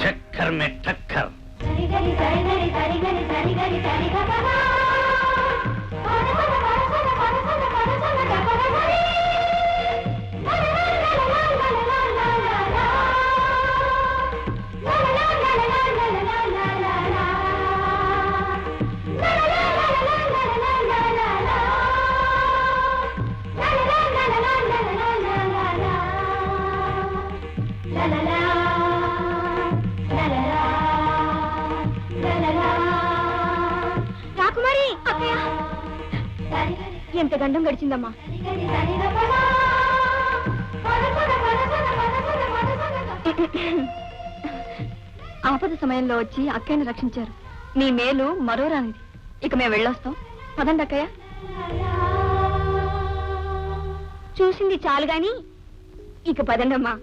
चक्कर में टक्कर। ఎంత గండం గడిచిందమ్మా. ఆపద సమయంలో వచ్చి అక్కయ్యను రక్షించారు. నీ మేలు మరోరానిది. ఇక మేము వెళ్ళొస్తాం. పదండి అక్కయ్య. చూసింది చాలు గాని ఇక పదండమ్మా.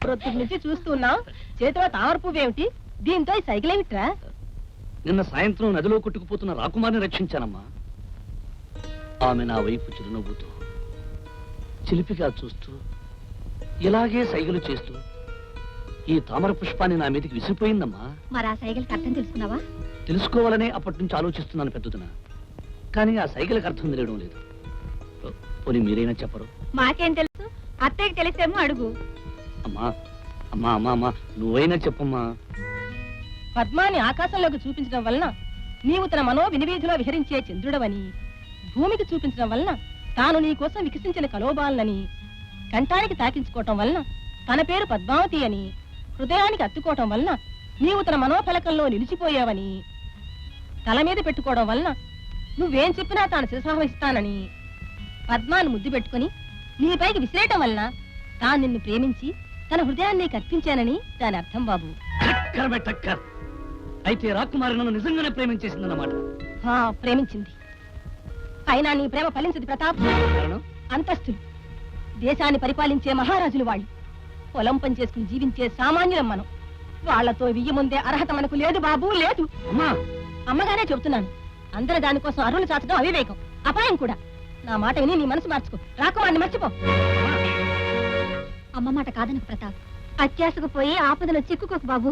ప్రొద్దుటి నుంచి చూస్తున్నా చేతిలో తామర పువ్వు ఏమిటి? దీంతో ఈ సైకిల్ ఏమిట్రా? నిన్న సాయంత్రం నదిలో కొట్టుకుపోతున్న రాకుమారిని రక్షించానమ్మా. ఆమె నా వైపు చిరునవ్వుతూ చిలిపిగా చూస్తూ ఇలాగే సైగలు చేస్తూ ఈ తామర పుష్పాన్ని నా మీదకి విసిరిపోయిందమ్మా. మరి ఆ సైకిల్కి అర్థం తెలుసుకున్నావా? తెలుసుకోవాలనే అప్పటి నుంచి ఆలోచిస్తున్నాను పెద్దదిన. కానీ ఆ సైకిల్కి అర్థం తెలియడం లేదు. పోనీ మీరైనా చెప్పరు? మాకేం తెలుసు? అత్తయ్యకి తెలిసేమో అడుగు. అమ్మా అమ్మా అమ్మా అమ్మా నువ్వైనా చెప్పమ్మా. పద్మాని ఆకాశంలోకి చూపించడం వలన నీవు తన మనో వినివీధిలో విహరించే చంద్రుడవని, భూమికి చూపించడం వలన తాను నీ కోసం వికసించిన కలోబాలని, కంఠానికి తాకించుకోవటం వలన తన పేరు పద్మావతి అని, హృదయానికి అత్తుకోవటం వలన నీవు తన మనోఫలకంలో నిలిచిపోయావని, తల మీద పెట్టుకోవడం వలన నువ్వేం చెప్పినా తాను శిరసావహిస్తానని, పద్మాను ముద్దు పెట్టుకుని నీపైకి విసిరేయటం వలన తాను నిన్ను ప్రేమించి తన హృదయాన్ని కర్పించానని దాని అర్థం బాబు. అయితే రాకుమారి నన్ను నిజంగానే ప్రేమించేసిందన్నమాట. ప్రేమించింది. అయినా నీ ప్రేమ ఫలించదు ప్రతాప్. అంతస్తులు, దేశాన్ని పరిపాలించే మహారాజులు వాళ్ళు, పొలం పని చేసుకుని జీవించే సామాన్యులం మనం. వాళ్లతో వియ్య ముందే అర్హత మనకు లేదు బాబు, లేదు. అమ్మగానే చెబుతున్నాను. అందరూ దానికోసం అరువులు చాచడం అవివేకం, అపాయం కూడా. నా మాట విని నీ మనసు మార్చుకో, రాకుమారిని మర్చిపో. అమ్మ మాట కాదనకు ప్రతాప్. అత్యాశకు పోయి ఆపదలో చిక్కుకోకు బాబు.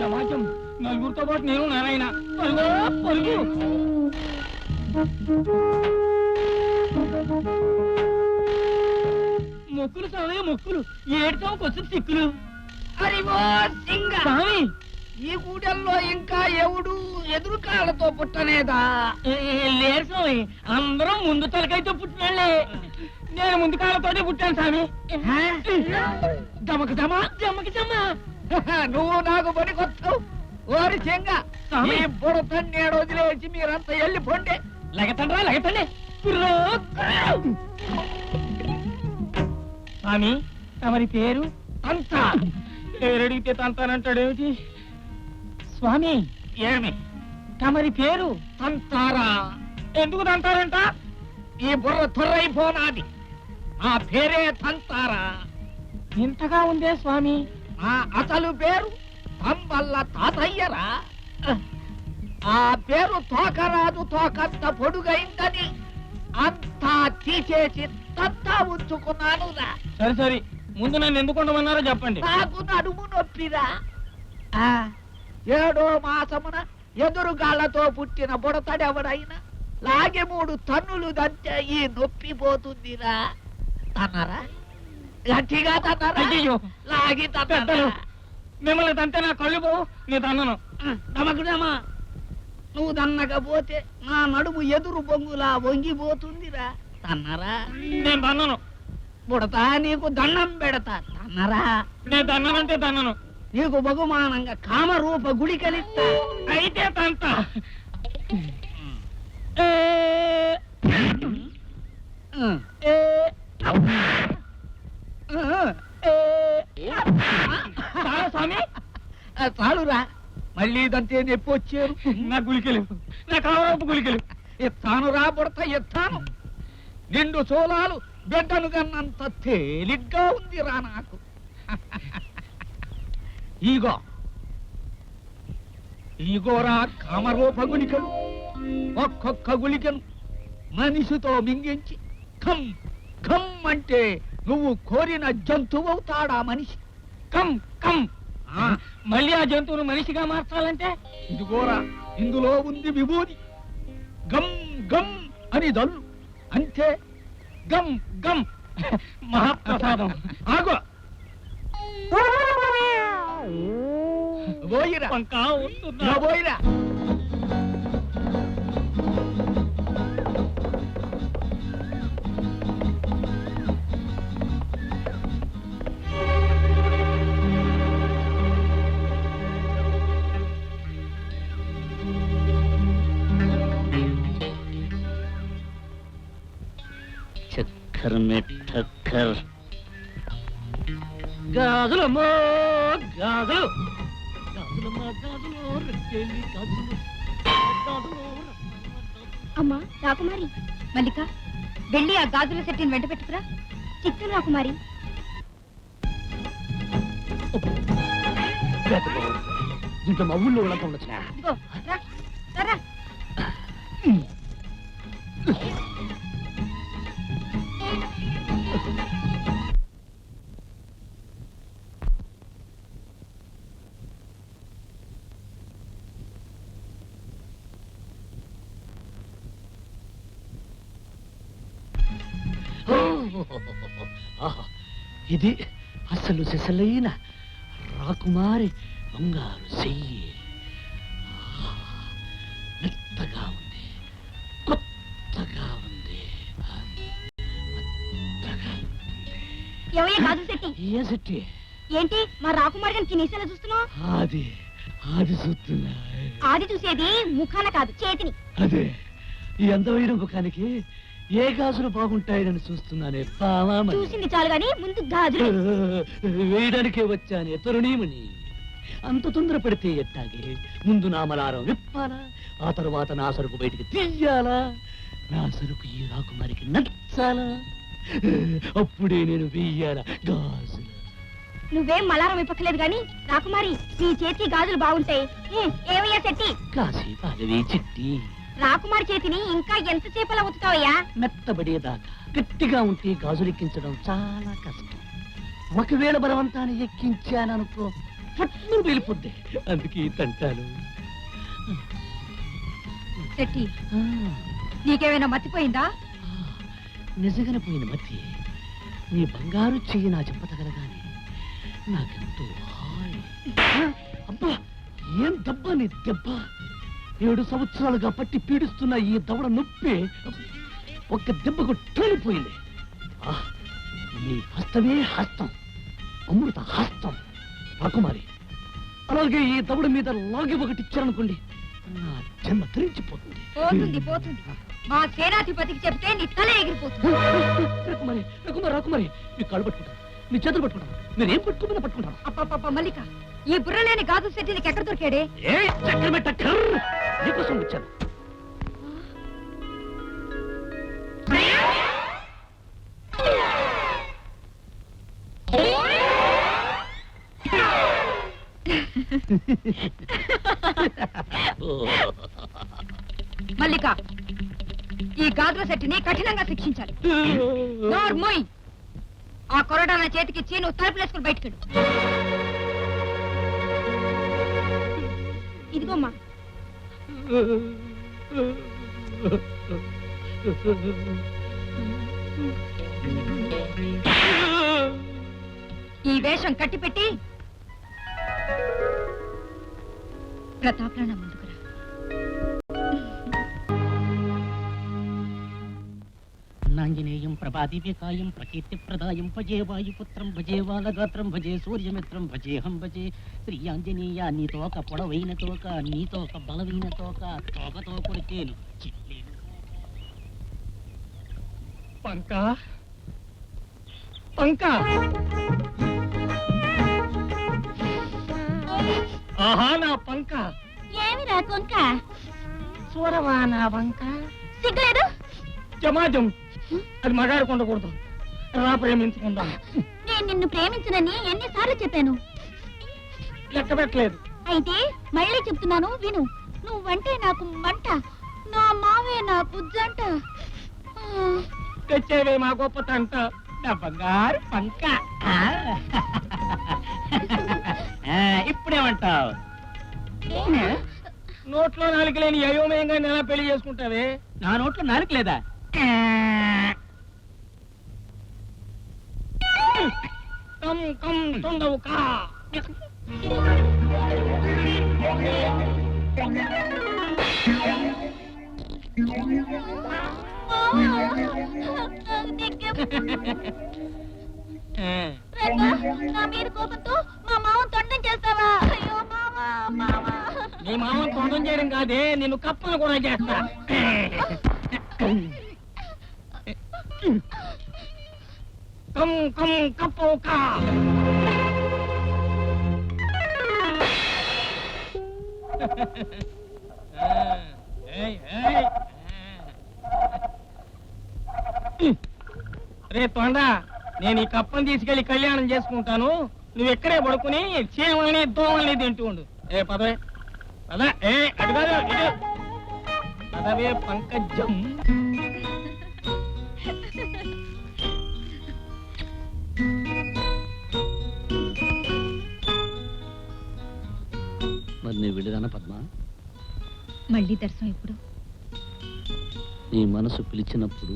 సమాజం నలుగురితో పాటు నేను నారాయణ పరుగు పరుగు. మొక్కులు స్వామి మొక్కులు, ఏడుతాం కొంచెం సిక్కులు. అరివో సింగ, స్వామి ఈ గూడెల్లో ఇంకా ఎవడు ఎదురు కాళ్ళతో పుట్టనేదా? లేరు స్వామి, అందరం ముందు తలకైతే పుట్టినాళ్లే. నేను ముందు కాళ్ళతోనే పుట్టాను స్వామి. దమక దమ జమ్మకి జమ్మ. నువ్వు నాకు పని కొత్తావు. ఓరి చెంగ, స్వామి. ఈ బుడతని నేను వదిలేసి మీరంతా వెళ్ళిపోండి. లగతండ్రా లగతండి. స్వామి తమరి పేరు? అంతా పేరడిగితే తంతానంటాడేమిటి? స్వామి ఏమి తమరి పేరు? తంతారా? ఎందుకు తంతారంట? ఈ బుర్ర తుర్రైపోనాది. ఆ పేరే తంతారా. ఇంతగా ఉందే స్వామి. ఆ అసలు పేరు తంబల్ల తాతయ్యరా. ఆ పేరు తోకరాదు తోకంత పొడుగైందని అంతా తీసేసి తంతా ఉంచుకున్నానురా. సరే సరే, ముందు నన్ను ఎందుకు ఉండమన్నారో చెప్పండి. నాకు నడుము నొప్పిరా. ఆ 7వ మాసమున ఎదురుగాళ్లతో పుట్టిన బుడతడెవడైనా లాగే 3 తన్నులు దంటే ఈ నొప్పి పోతుందిరా. తన్నరా, గట్టిగా తన్నరా, అయ్యయ్యో. లాగి తన్నరా. పెద్దలు, మిమ్మల్ని తంతే నా కళ్ళు పోవు, నేను తన్నను. నమకుడమా, నువ్వు దన్నకపోతే నా నడుము ఎదురు బొంగులా వంగిపోతుందిరా. తన్నరా. నేను తన్నను. బుడతా నీకు దండం పెడతా. తన్నరా. నేను తన్ననంటే తన్నను. నీకు బహుమానంగా కామరూప గుడి కలిస్తా. అయితే తంత. చాలా స్వామి, చాలురా, మళ్ళీ దంతే నొప్పి వచ్చారు. నా గుళికలు, నా కామరూపు గుళికలు. ఎత్తానురా బుడత ఎత్తాను. నిండు చోళాలు బిడ్డను కన్నంత తేలిగ్గా ఉందిరా నాకు. ఈగోరా కామరూప గుళికలు. ఒక్కొక్క గుళికను మనిషితో మింగించి ఖమ్ ఖమ్ అంటే నువ్వు కోరిన జంతువవుతాడా మనిషి. Come come. మళ్ళీ ఆ జంతువును మనిషిగా మార్చాలంటే? ఇదిగోరా, ఇందులో ఉంది విభూది. గమ్ గమ్ అని దల్లు, అంతే. గమ్ గమ్. మహాప్రసాదం. ఆగో, పోయిరా, వంకా వస్తుందా? ఇలా పోయిరా. చక్కర్ మెట్టక్కర్ గాజులమ్మో గాజులు, గాజులమ్మ గాజులు, రెక్కెళ్ళి గాజులు, గాజులు. అమ్మా రాకుమారి, మల్లిక వెళ్ళి ఆ గాజుల సెట్టిని వెంట పెట్టుకురా. చిత్తు రాకుమారి. దీంట్లో మా ఊళ్ళో వాళ్ళంతా ఉండొచ్చు. ఇదిగో రా, రా, రా. ఆహా, ఇది అసలు సిసలైన రాకుమారి బంగారు చెయ్యి. మెత్తగా ఉంది, కొత్తగా ఉంది, మెత్తగా ఉంది. ఎవయ్య గాజుల సెట్టి? ఏ సెట్టి? ఏంటి మా రాకుమారి గారికి నీసేలా చూస్తున్నావు? అది అది చూస్తున్నా. ఆది చూసేది ముఖాన కాదు, చేతిని. అదే, ఈ అందమైన ముఖానికి ఏ గాజులు బాగుంటాయని చూస్తున్నానే పామామని. చూసింది చాలు గాని ముందు గాజులు. వేయడానికే వచ్చానే తరుణీమని. అంత తొందర పడితే ఎట్టాగే? ముందు నా మలారం విప్పాలా, ఆ తరువాత నా సరుకు బయటికి తీయాలా, నా సరుకు ఈ రాకుమారికి నచ్చాలా, అప్పుడే నేను వెయ్యాలా గాజులు. నువ్వేం మలారం ఇప్పకలేదు గాని రాకుమారి, నీ చేతికి గాజులు బాగుంటాయి. ఏవయ్యా శెట్టి? కాశీ పాలవి చిట్టి. రాకుమారి చేతిని ఇంకా ఎంతసేపలా ఉతుతావయ్యా? మెత్తబడేదాకా గట్టిగా ఉంటే గాజులెక్కించడం చాలా కష్టం. ఒకవేళ బలవంతాన్ని ఎక్కించాననుకో పట్టును వెళ్ళిపోద్ది. అందుకే తంటాను. శెట్టి, నీకేమైనా మర్చిపోయిందా? నిజంగానే పోయింది మతి. నీ బంగారు చెయ్యి నా చెంప తగలగానే నాకెంతో హాయ్. అబ్బా, ఏం దెబ్బ నీ దెబ్బ! 7 సంవత్సరాలుగా పట్టి పీడిస్తున్న ఈ దవడ నొప్పి ఒక్క దెబ్బకు తోలిపోయింది. నీ హస్తమే హస్తం, అమృత హస్తం. రాకుమారి, అలాగే ఈ దవడ మీద లాగి ఒకటి ఇచ్చారనుకోండి, నా జన్మ తరించిపోతుంది. పోతుంది పోతుంది. మా సేనాధిపతికి చెప్తే నీ తల ఎగిరిపోతుంది. రాకుమారి, రాకుమారి, రాకుమారి, మీ కాళ్ళు పట్టుకుంటాను, మీ చేతులు పట్టుకుంటాను, మీరు ఏం పట్టుకోమన్నా పట్టుకుంటాను. అప్ప మల్లిక, ఈ బుర్రలేని గాజు శెట్టి నీకు ఎక్కడ దొరికాడే? ఏ చక్రమే టక్కర్, నీకోసం వచ్చాను. మల్లిక, ఈ గాజుల శెట్టిని కఠినంగా శిక్షించాలి. నోర్మోయ్, ఆ కొరడా నా చేతికిచ్చి నువ్వు తలుపులేసుకుని బయటకెళ్ళు. ఇదిగోమ్మా. ఈ వేషం కట్టిపెట్టి ప్రతాప్రాణ ముందుకురా. నాంజనేయం ప్రభాదివ్యకాయం ప్రకీర్తిప్రదాయం భజే వాయుపుత్రం భజే బాలగాత్రం భజే సూర్యమిత్రం భజేహం భజే శ్రీయాంజనేయ. నీతోక పొడవైన తోక, నీతోక బలమైన తోక, తోకతో కొడితేను చిట్లేను. పంక పంక, ఆహా నా పంక. ఏమి రా కొంక? చూడవా నా వంక. సిగ్గులేదు? జమాజం, అది మగాడు కొండకూడదు. రా ప్రేమించుకుందాం. నేను నిన్ను ప్రేమించనని ఎన్నిసార్లు చెప్పాను? లెక్క పెట్టలేదు. అయితే మళ్ళీ చెప్తున్నాను విను. నువ్వంటే నాకు మంట, నా మావే నాకు జంట. తెచ్చేవే మా గొప్ప తంట, నా బంగారు పంక. ఇప్పుడేమంటావు? నోట్లో నాలుక లేని అయోమయంగా ఎలా పెళ్లి చేసుకుంటావే? నా నోట్లో నాలుక లేదా? కమ్ కమ్ తొందవు కా. నా మీద కోపంతో మా మామ తొండం చేస్తావా? అయ్యో మావా, మావా. నీ మామ తొండం చేయడం కాదే, నిన్ను కప్పలు కూడా చేస్తా. కమ్ కమ్ కప్పవు కా. రే తొండ, నేను ఈ కప్పని తీసుకెళ్లి కళ్యాణం చేసుకుంటాను. నువ్వు ఎక్కడే పడుకుని చీమల్ని దోమల్ని తింటూ ఉండు. ఏ పదవే పద. ఏ అటు కాదు, ఇటు పదవే పంకజం. మరి నీ వెళ్ళిరానా పద్మ? మళ్ళీ దర్శనం ఎప్పుడు? నీ మనసు పిలిచినప్పుడు,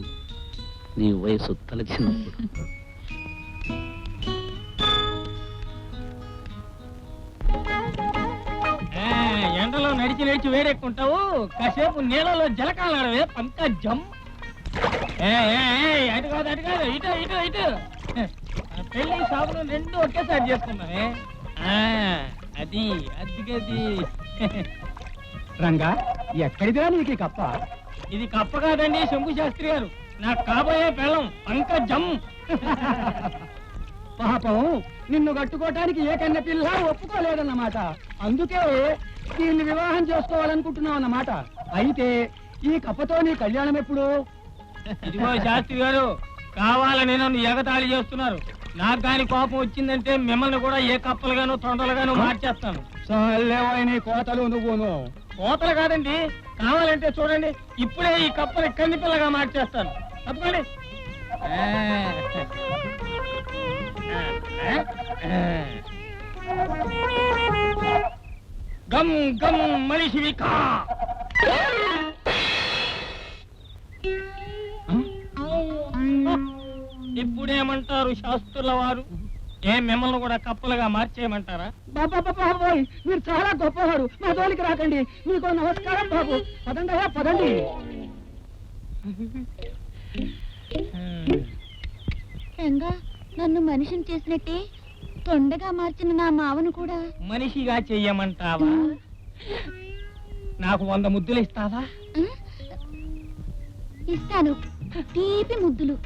నీ వయసు తలచినప్పుడు. ఎండలో నడిచి నడిచి వేడెక్కుంటావు, కాసేపు నీళ్ళలో జలకాలాడవే పంకజం. అటు కాదు, అటు కాదు, ఇటు ఇటు ఇటు. పెళ్లి సాగులు రెండు ఒకేసారి చేసుకున్నావే. అది అది గది. రంగా, ఎక్కడిదిరా నీకు కప్ప? ఇది కప్ప కాదండి శంభు శాస్త్రి గారు, నాకు కాబోయే పెళ్ళం పంకజం. పాపం, నిన్ను కట్టుకోవటానికి ఏ కన్న పిల్ల ఒప్పుకోలేదన్నమాట. అందుకే దీన్ని వివాహం చేసుకోవాలనుకుంటున్నావు అన్నమాట. అయితే ఈ కప్పతో నీ కళ్యాణం ఎప్పుడు? ఇదిగో శాస్త్రి గారు, కావాలని నన్ను ఎగతాళి చేస్తున్నారు. నాకు దాని కోపం వచ్చిందంటే మిమ్మల్ని కూడా ఏ కప్పలుగాను తొండలుగాను మార్చేస్తాను. నీ కోతలు నువ్వును. కోతలు కాదండి, కావాలంటే చూడండి, ఇప్పుడే ఈ కప్పని కన్ని పిల్లగా మార్చేస్తాను. తప్పకండి. గమ్ గమ్ మనిషివి కా. ఇప్పుడేమంటారు శాస్త్రుల వారు? ఏం మిమ్మల్ని కూడా కప్పలుగా మార్చేయమంటారా? బాబాయ్, మీరు చాలా గొప్పవారు. మా జోలికి రాకండి. మీకు నమస్కారం బాబు. పదండి అయ్యా, పదండి. రంగా, నన్ను మనిషిని చేసినట్టే తొండగా మార్చిన నా మావను కూడా మనిషిగా చెయ్యమంటావా? నాకు 100 ముద్దులు ఇస్తావా? ఇస్తాను. తీపి ముద్దులు.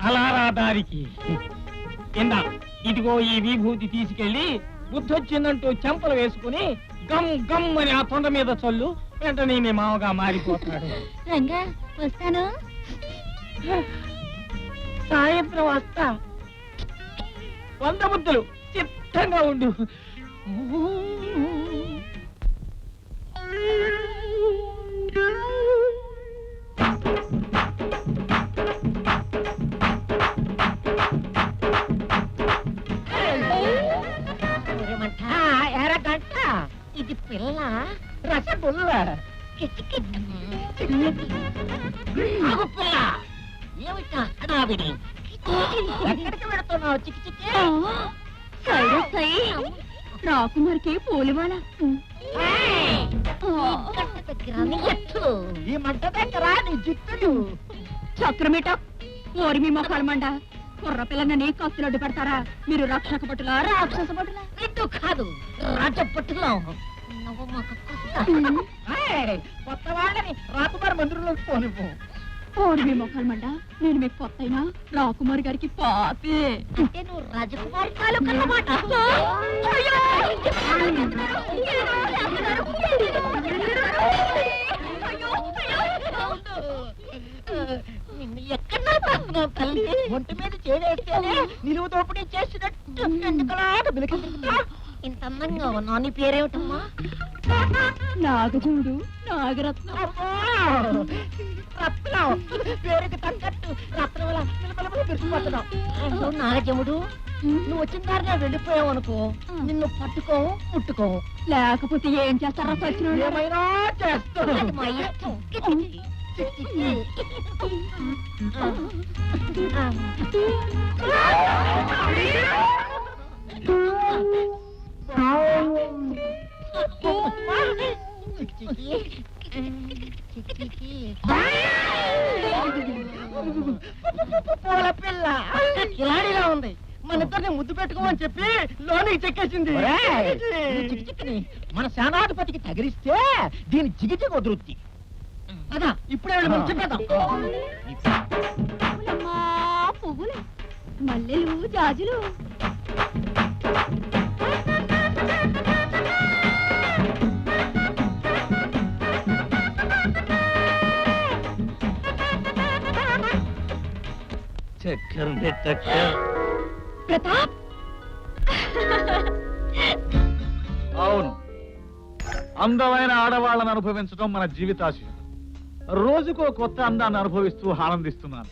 అలా రా దారికి. ఇందా, ఇదిగో ఈ విభూతి తీసుకెళ్లి బుద్ధొచ్చిందంటూ చెంపలు వేసుకుని గమ్ గమ్ అని ఆ తొండ మీద చల్లు. వెంటనే మీ మామగా మారిపోతాడు. రంగా, వస్తాను. సాయంత్రం వస్తా. 100 ముద్దులు చిత్తంగా ఉండు. ఇది పిల్ల రసగుల్ల. పిల్ల ఏమిటా హడావిడి? ఎక్కడికి వెళుతున్నావు చిక్కి చిక్కి? రాకుమారికి పోలివాళ. ఈ మంట దగ్గర నీ జిత్తులు చక్రమేట ఓరి మీ మొఖాలు మండ. కుర్ర పిల్లలని కత్తులొడ్డు పెడతారా? మీరు రక్షక పట్టులా, రాక్షస పట్టులా? ఇటు కాదు, రాజపట్టులో నువ్వు మాకు కొత్త వాళ్ళని రాకుమారి మందిరంలోకి పోనివ్వు. ఓరి మీ మొఖాలు మండ, నేను మీకు కొత్త అయినా రాకుమారి గారికి పాపే. అంటే నువ్వు రాజకుమారి తాలూకన్నమాట. ఎక్కడా తాకున్నావు తల్లి? ఒంటి మీద చేవేస్తేనే నిలువు దోపిడీ చేసినట్టు ఎందుకలాగా బిలికించుకుంటా? ఇంత అందంగా ఉన్నావు. నీ పేరేమిటమ్మా? నాగజూడు, నాగరత్నం. రత్నం పేరుకి తగ్గట్టు రత్నం మెరిసిపోతున్నావు. నాగజముడు, నువ్వు వచ్చిన దారిలో వెళ్ళిపోయావు అనుకో, నిన్ను పట్టుకోవు ముట్టుకోవు. లేకపోతే ఏం చేస్తారా? సచిన ఏమైనా చేస్తాను. అది మా ఇష్టం. పూల పిల్ల ఇలాడిలా ఉంది. మన ఇద్దరిని ముద్దు పెట్టుకోమని చెప్పి లోనికి చెక్కేసింది. మన సేనాధిపతికి తగిలిస్తే దీని చిగిచి కుదురుద్ది. అదా ఇప్పుడే చెప్పేద్దాం. పువ్వులు, మల్లెలు, జాజులు. చక్కెర పెట్టక్క. ప్రతాప్, అవును, అందమైన ఆడవాళ్ళని అనుభవించడం మన జీవితాశయం. రోజుకో కొత్త అందాన్ని అనుభవిస్తూ ఆనందిస్తున్నాను.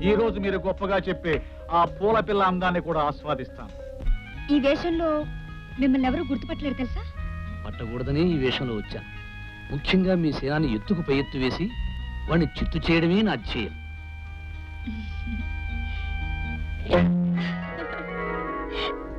ఈ రోజు మీరు గొప్పగా చెప్పే ఆ పూల పిల్ల అందాన్ని కూడా ఆస్వాదిస్తాను. ఈ వేషంలో మిమ్మల్ని ఎవరు గుర్తుపట్టలేరు తెలుసా? పట్టకూడదని ఈ వేషంలో వచ్చాను. ముఖ్యంగా మీ సేనాన్ని ఎత్తుకు పై ఎత్తు వేసి వాడిని చిత్తు చేయడమే నా ధ్యేయం.